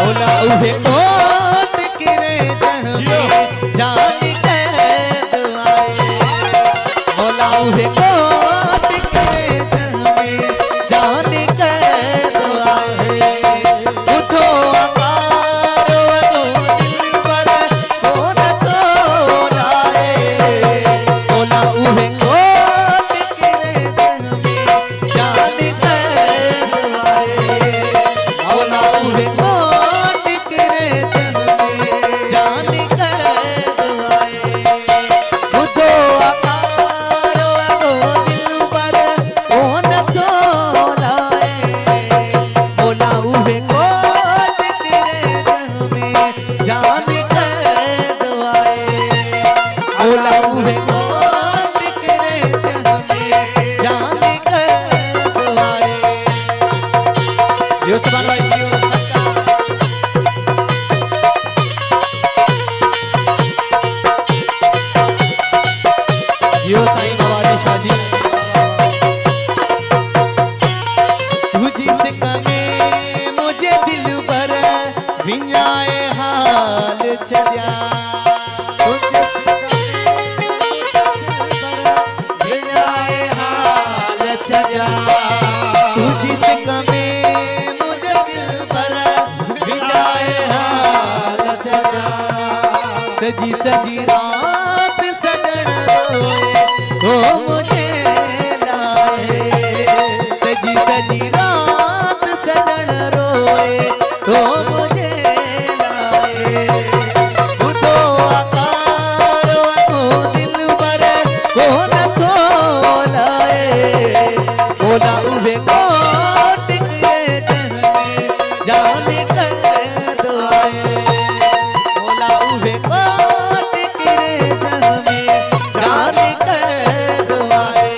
मौला उहे कोट किरे जहमे जान कैद आए मौला उहे कोट किरे जहमे जान कैद आए उठो अकारो अगो दिल पर कौन तो लाए मौला उहे कोट किरे जहमे जान कैद आए मौला उहे कोट किरे जहमे जान कैद आए उठो अकारो अगो दिल पर कौन तो लाए मौला उहे कोट किरे जहमे जान कैद आए मौला उहे कोट किरे जहमे जान कैद आए यो सुभान अल्लाह यो यो साईं बाबा शाह जी तुझी से कमे मुझे दिल पर विन्याए हाल चलिया विन्याए हाल चलिया तुझी से कमे मुझे दिल पर विन्याए हाल चलिया सजी सजी रात सजन रोए ओ मुझे लाए सजी सजी रात सजन रोए ओ मुझे लाए उठो अकारो अगो दिल पर कौन तो लाए मौला उहे कोट किरे जहमे जान कैद आए मौला उहे कोट किरे जहमे जान कैद आए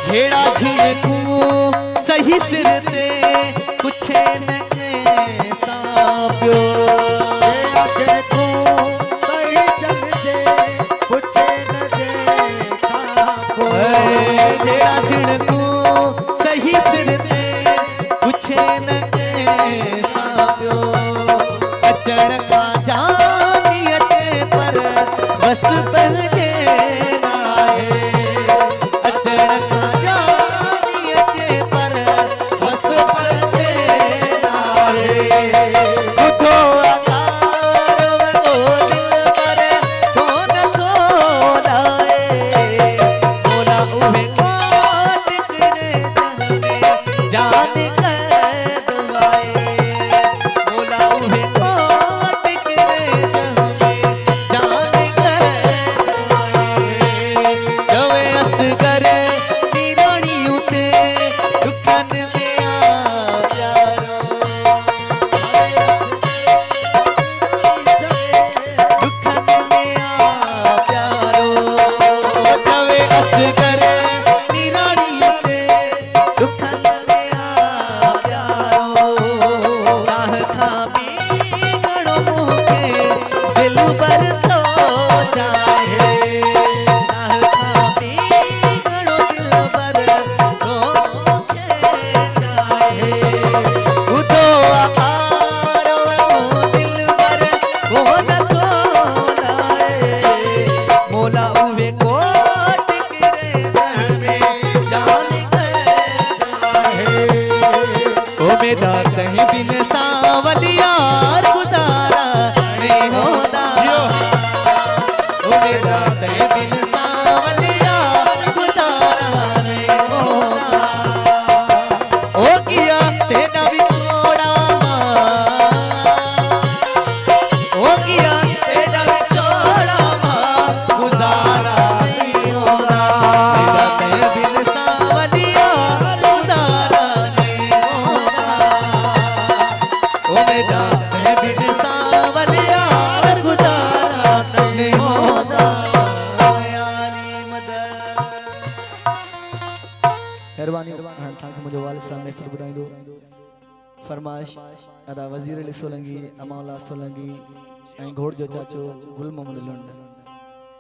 झेड़ा झिड़कू सही सिर ते पुछे न कैसा प्यो झेड़ा झिड़कू सही जन जे पुछे न जे खापो झेड़ा झिड़कू सही सिर ते पुछे न कैसा प्यो अचण का जानियते पर बस पहुंचे नाए अचण का जानियते पर बस पहुंचे नाए उठो अकारो अगो दिल पर कौन तो लाए मौला उहे कोट किरे जहमे जान कैद आए मौला उहे कोट किरे जहमे जान कैद आए जवे असगर निराणी उते दुखन में आ प्यारो दुखन में आ प्यारो जवे असगर निराणी उते दुखन में आ प्यारो साह खामी गणो मुके दिल पर तो चाहे साह खामी गणो मेहरबानी हाणे तव्हांखे मुंहिंजो वालिद साहब महफ़िल ॿुधाईंदो फरमाइश अदा वज़ीर अली सोलंकी अमाउल्ला सोलंकी ऐं घोड़ जो चाचो गुल मोहम्मद लुंड।